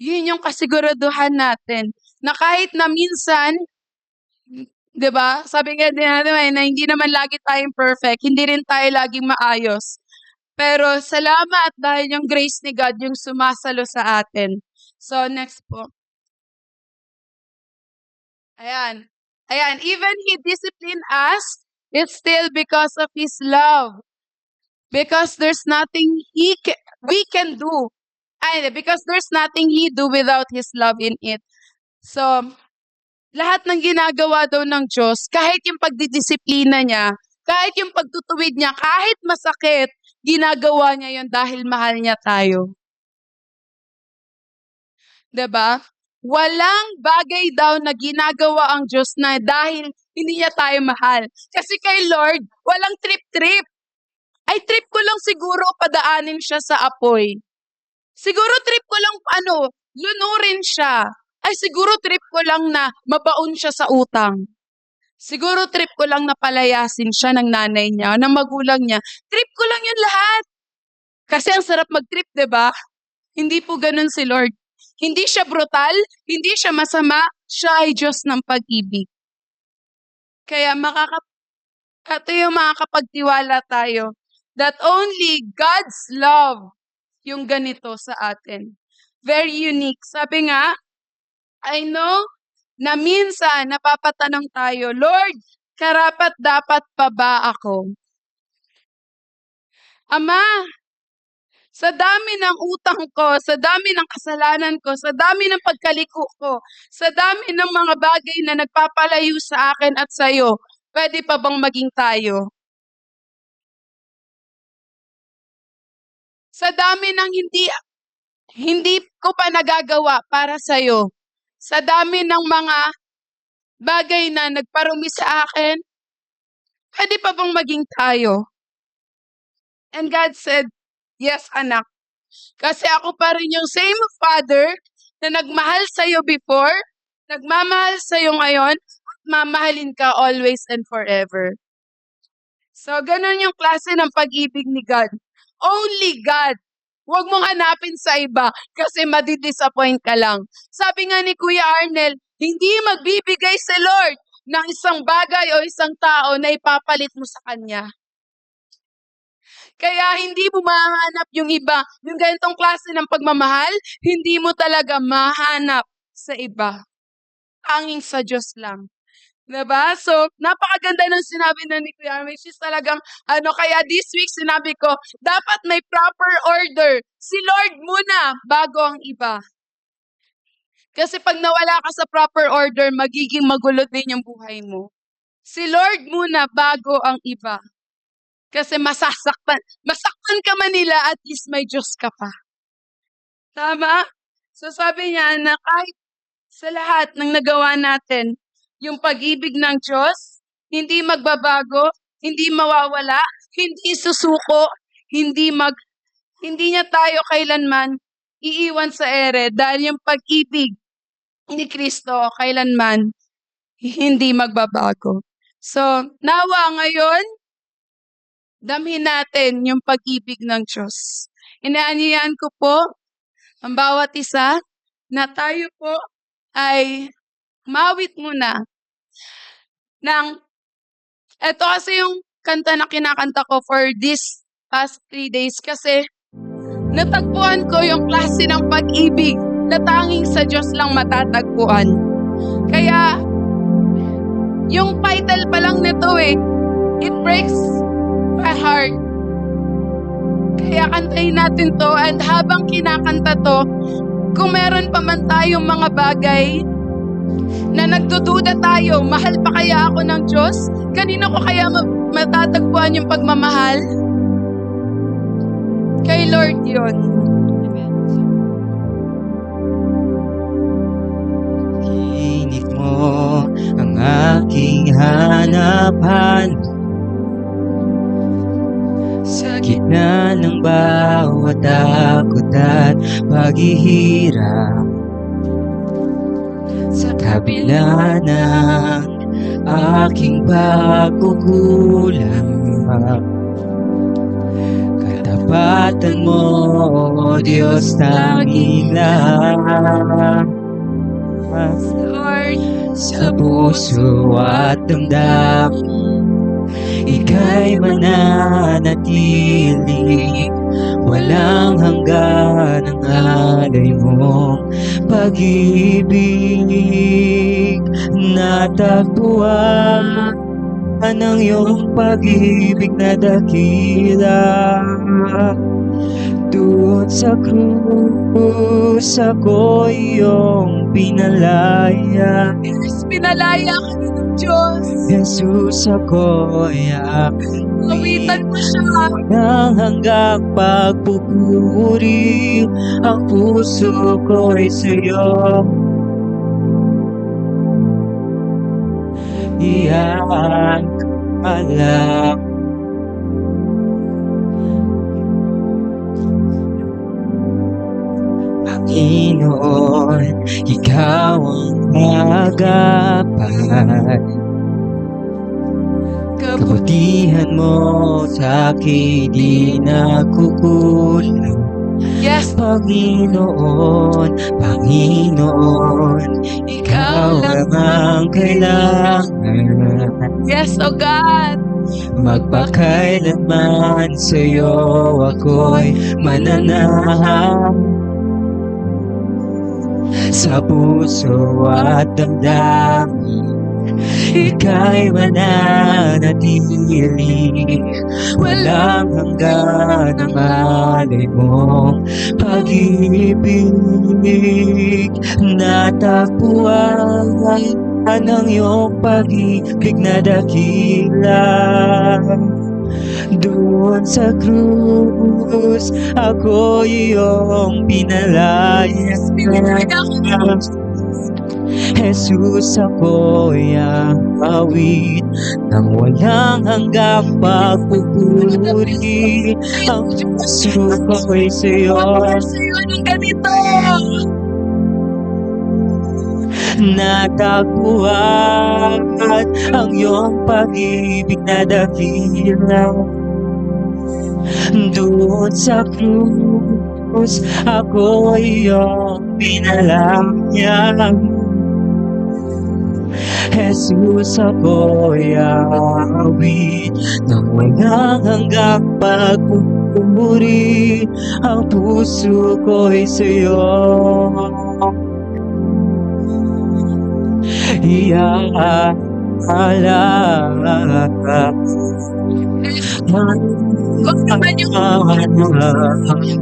Yun yung kasiguraduhan natin na kahit na minsan, 'di ba? Sabi nga din natin na hindi naman lagi tayong perfect, hindi rin tayo laging maayos. Pero salamat dahil yung grace ni God yung sumasalo sa atin. So next po. Ayan. Ayan, even He disciplined us, it's still because of His love. Because there's nothing we can do. Ay, because there's nothing He do without His love in it. So, lahat ng ginagawa daw ng Diyos, kahit yung pagdidisiplina niya, kahit yung pagtutuwid niya, kahit masakit, ginagawa niya yon dahil mahal niya tayo. 'Di ba? Walang bagay daw na ginagawa ang Diyos na dahil hindi niya tayo mahal. Kasi kay Lord, walang trip-trip. Ay, trip ko lang siguro padaanin siya sa apoy. Siguro trip ko lang lunurin siya. Ay, siguro trip ko lang na mabaon siya sa utang. Siguro trip ko lang na palayasin siya ng nanay niya, ng magulang niya. Trip ko lang yun lahat. Kasi ang sarap mag-trip, 'di ba? Hindi po ganun si Lord. Hindi siya brutal, hindi siya masama, siya ay Diyos ng pag-ibig. Kaya ito yung makakapagtiwala tayo that only God's love yung ganito sa atin. Very unique. Sabi nga, I know na minsan napapatanong tayo, Lord, karapat dapat pa ba ako? Ama, sa dami ng utang ko, sa dami ng kasalanan ko, sa dami ng pagkaliko ko, sa dami ng mga bagay na nagpapalayo sa akin at sa iyo, pwede pa bang maging tayo? Sa dami ng hindi ko pa nagagawa para sa iyo, sa dami ng mga bagay na nagparumi sa akin, pwede pa bang maging tayo? And God said, yes, anak. Kasi ako pa rin yung same Father na nagmahal sa'yo before, nagmamahal sa'yo ngayon, at mamahalin ka always and forever. So, ganun yung klase ng pag-ibig ni God. Only God. Huwag mong hanapin sa iba kasi madidisappoint ka lang. Sabi nga ni Kuya Arnel, hindi magbibigay si Lord ng isang bagay o isang tao na ipapalit mo sa Kanya. Kaya hindi mo mahanap yung iba. Yung ganitong klase ng pagmamahal, hindi mo talaga mahanap sa iba. Hanging sa Diyos lang. Diba? So, napakaganda ng sinabi na ni Kuya Arnel. She's talagang, kaya this week sinabi ko, dapat may proper order. Si Lord muna, bago ang iba. Kasi pag nawala ka sa proper order, magiging magulo din yung buhay mo. Si Lord muna, bago ang iba. Kasi masaktan ka man nila, at least may Diyos ka pa. Tama? So sabi niya na kahit sa lahat ng nagawa natin, yung pag-ibig ng Diyos, hindi magbabago, hindi mawawala, hindi susuko, hindi niya tayo kailanman iiwan sa ere dahil yung pag-ibig ni Kristo kailanman hindi magbabago. So, nawa ngayon, damhin natin yung pag-ibig ng Diyos. Inaanyayahan ko po ang bawat isa na tayo po ay mawit muna ito kasi yung kanta na kinakanta ko for this past 3 days kasi natagpuan ko yung klase ng pag-ibig na tanging sa Diyos lang matatagpuan. Kaya, yung title pa lang nito it breaks my heart. Kaya kantahin natin to, and habang kinakanta to, kung meron pa man tayong mga bagay na nagdududa tayo, mahal pa kaya ako ng Diyos? Kanino ko kaya matatagpuan yung pagmamahal? Kay Lord yun. Init mo ang aking hanapan sa gitna ng bawat takot at paghihirap. Sa kabila ng aking pagkukulang, Katapatan mo, O Diyos, tanging lahat. Lord, Sa puso at damdamin, ika'y mananatili. Walang hanggan ang alay mong pag-ibig. Natagpuan ang iyong pag-ibig na dakila. Doon sa krus ako iyong pinalaya. yes, pinalaya ka na ng Diyos. Jesus, ako'y Awitan mo siya. nang hanggang pagpupuri. Ang puso ko'y sa'yo. Iyan ka lang. Panginoon, ikaw ang agapan. Kabutihan mo sa akin di nakukulang. Yes, Panginoon, Panginoon, ikaw lang ang kailangan. yes, oh God. Magpakailanman sa'yo ako'y mananahan. Sa puso at damdamin, ika'y mananatili. Walang hanggan ang alay mong pag-ibig. Natagpuan ang iyong pag-ibig na dakila. Doon sa krus, ako iyong pinalaya. Pinalaya ka. Jesus, ako'y awit ng walang hanggang pagpupuri. Ang puso ko'y sa'yo. Ako sa'yo ng ganito. Natagpuan ang iyong pag-ibig na dakila. Doon sa krus, ako iyong pinalaya. Jesus, ako'y awit ng walang hanggang pagpupuri. Ang puso ko'y sa'yo. Huwag naman yung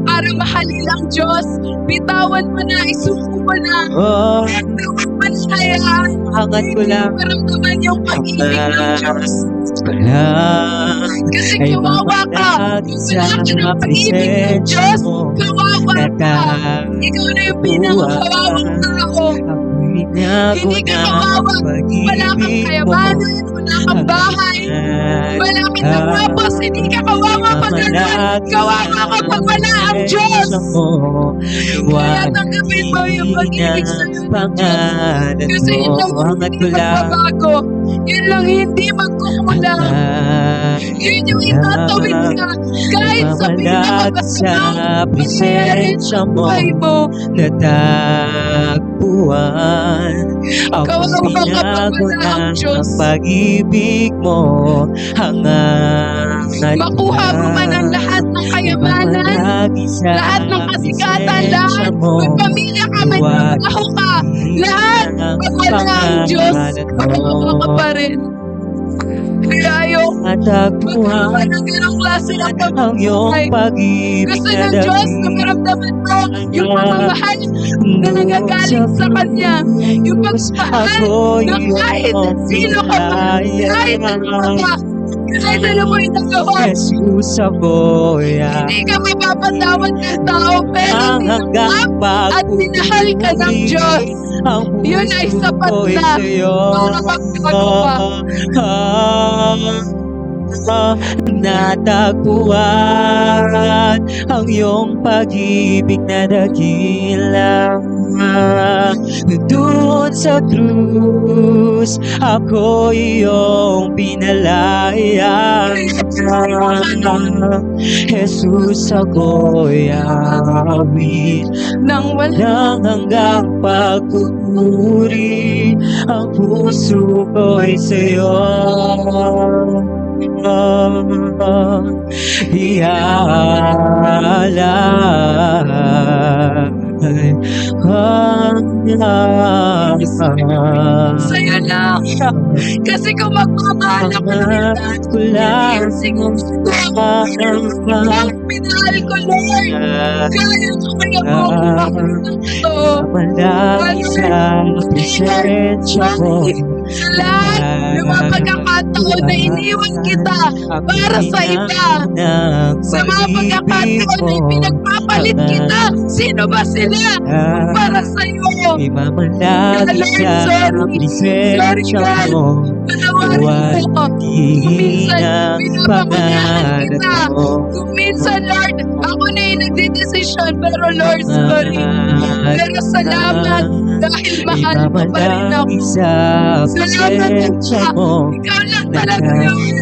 para mahalilang Diyos. Bitawan mo na, isuko mo na. Oh, Huwag mo na hayaan. hangat ko lang Maramdaman yung pag-ibig ng Diyos. Kasi ay kawawa ka. Kung wala ka ng pag-ibig ng Diyos, kawawa ka. Ikaw na yung pinakakawawang tao. Hindi ka kawawa. Wala kang kayamanan, wala kang bahay, wala kang tapos, hindi ka kawawa pag ganun. Kawawa ka pag wala ang Diyos. Kaya tanggapin mo yung pag-ibig sa'yo ng Diyos. Kasi yun lang hindi magbabago. Yun lang hindi magkukulang. Yun yung itatawid ka. Kahit sa pinakamagasang pangyayari sa buhay mo. Natagpuan ang Kawawa ka pag wala ang Diyos. pag-ibig mo hanggang Makuha mo man ang lahat ng kayamanan, lahat ng kasikatan, lahat. May pamilya ka, may trabaho ka, lahat. Pag wala ang Diyos, kawawa ka pa rin. Kaya ayaw Natagpuan magkawa ng ganang klase ng ang iyong pagbuhay. pag-ibig Gusto na ng Diyos na maramdaman mo yung pagmamahal na nanggagaling sa Kanya. Yung pagmamahal na kahit sino ka pa, kahit ano ka, kahit ano mo yung nagawa. Jesus, ako'y Hindi ka mapapatawad ng tao, pero ang hanggang tinanggap at minahal ka ng Diyos. Yun ay sapat na para magbago ka. Natagpuan ang iyong pag-ibig na dakila. Doon sa krus, ako iyong pinalaya. Jesus, ako'y awit Nang wala ng hanggang pagpupuri. Ang puso ko'y sa'yo iaalay. sa'yo lang. Kasi kung magmamahal ako ng At ko lang ang pinahal ko, Lord. Kaya ko kaya mo ako ng ito. malaki sa presensya mo. Sa lahat ng mga pagkakataon na iniwan kita para sa iba. Sa mga pagkakataon na pinagpapalit kita, sino ba sila? Para sa iyo. Imamalaki sa presensya mo. Panawarin mo. Kung minsan, pinapamanahan kita. mo. Kung minsan, Lord, ako na yung nagdidesisyon, pero Lord, sorry. Pero salamat dahil mahal mo pa rin ako. Sa presensya mo. Ikaw lang talaga yun.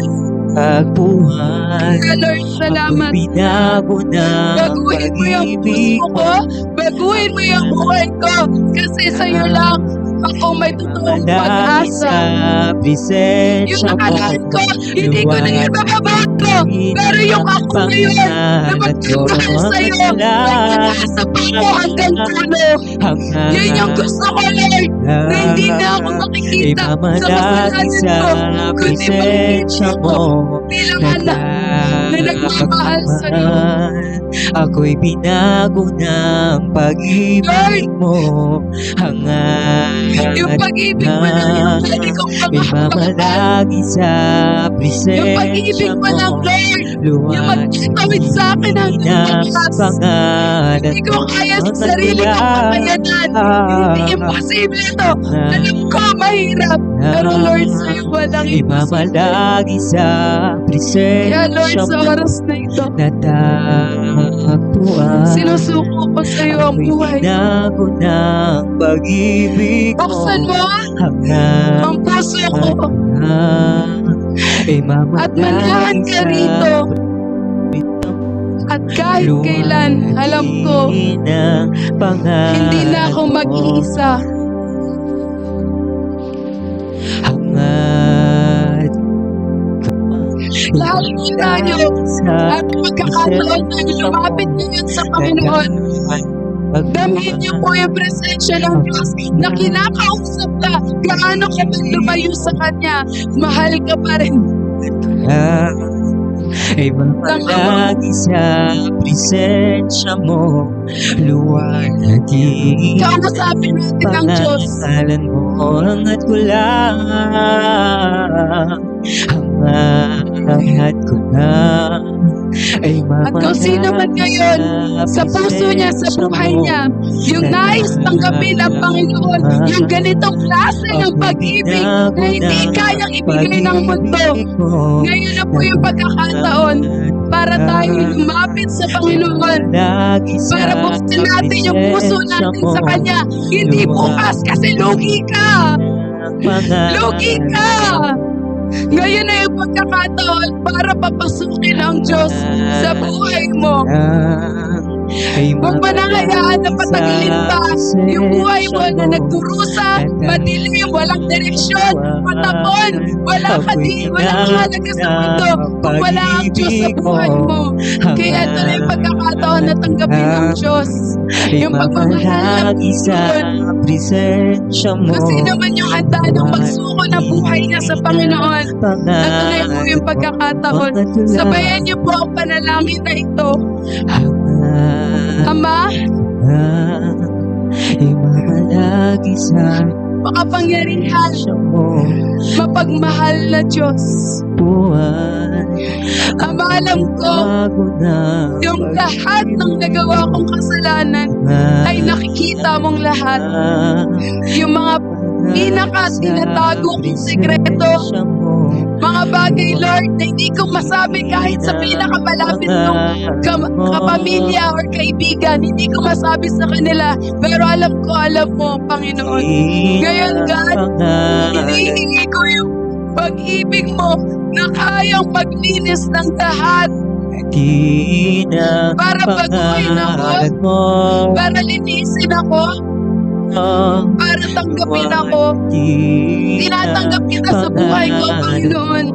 Pagbuhan, Kaya Lord, salamat. ako'y binago ng Baguhin mo yung pag-ibig puso ko. Baguhin mo yung buhay ko. Kasi sa'yo lang ako may totoong Malaki pag-asa. sa Yung presensya mo. nakalain ko, hindi ko na yun mababago. Pero yung ako ngayon, na magkakahal sa'yo, nag-asa pa ako hanggang dulo. Yun yung gusto ko, Lord, na hindi na ako makikita sa Imamalaki kasalanan sa ko, kundi presensya makikita mo. ko bilang anak na nagmamahal sa'yo. Ako'y binago ng pag-ibig mo. Yung pag-ibig mo lang yung pwede kong pamahal. Imamalaki sa presensya Yung pag-ibig mo lang, mo. Lord, yung magtawid sa akin ng pagkakas. Hindi ko kaya sa sarili kong kakayanan. Hindi imposible ito. Alam ko, mahirap. Pero Lord, sa'yo walang imposible. Imamalaki sa Kaya Lord, presensya sa mo. oras na ito, Natagpuan. sinusuko ko sa'yo ang Ako'y buhay. binago ng pag-ibig mo. Buksan mo Hanggang ang puso ko at manahan ka rito. At kahit kailan, alam ko, hindi na ako mag-iisa. Hangad Lalo tayo at magkakataon na lumapit ngayon sa Panginoon. Damhin niyo po yung presensya ng Diyos na kinakausap ka. Gaano ka man lumayo sa Kanya, mahal ka pa rin. ay mamalagi sa presensya mo. Luwalhati Kausapin natin ang Diyos. pangalan mo. Hangat ko lang, hangat ko lang, ay At kung sino man ngayon, sa puso niya, sa buhay niya, yung nais tanggapin ang Panginoon, yung ganitong klase ng pag-ibig na hindi kayang ibigay ng mundo. Ngayon na po yung pagkakataon para tayo lumapit sa Panginoon. Para buksan natin yung puso natin sa Kanya. Hindi bukas kasi lugi ka. Lugi ka. Ngayon na yung pagkakataon para papasukin ang Diyos sa buhay mo. Huwag mo nang hayaan na patagalin pa yung buhay mo na nagdurusa, madilim, walang direksyon, patapon, walang halaga sa mundo kung wala ang Diyos sa buhay mo. Kaya ito na yung pagkakataon na tanggapin ng Diyos. Yung pagmamahal na Panginoon. presensya mo. Kasi naman yung handa ng magsuko ng buhay niya sa Panginoon. Natunay po yung pagkakataon. Sabayan niyo po ang panalangin na ito. Ama, imamalagi sa makapangyarihan, presensya mo. mapagmahal na Diyos. Buwan Ama, alam ko, bago na yung lahat ng nagawa kong kasalanan ay nakikita mong lahat. Yung mga tinatago kong sekreto, Mga bagay, Lord, na hindi ko masabi kahit sa pinakamalapit kong kapamilya or kaibigan. Hindi ko masabi sa kanila. Pero alam mo, Panginoon. Ngayon, God, hinihingi ko yung pag-ibig mo na kayang maglinis ng lahat. Para baguhin ako. Para linisin ako. Para tanggapin ako. Tinatanggap kita sa buhay ko, Panginoon.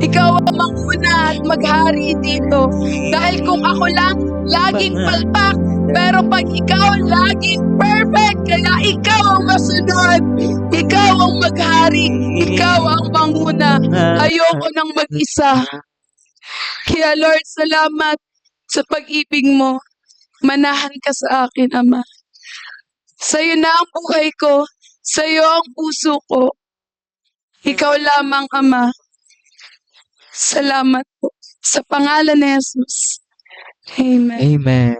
Ikaw ang manguna at maghari dito. Dahil kung ako lang, laging palpak. Pero pag ikaw, laging perfect. Kaya ikaw ang masunod. Ikaw ang maghari. Ikaw ang manguna. Ayoko nang mag-isa. Kaya Lord, salamat sa pag-ibig mo. Manahan ka sa akin, Ama. Sa'yo na ang buhay ko. Sa'yo ang puso ko. Ikaw lamang, Ama. Salamat po. Sa pangalan ni Jesus. Amen. Amen.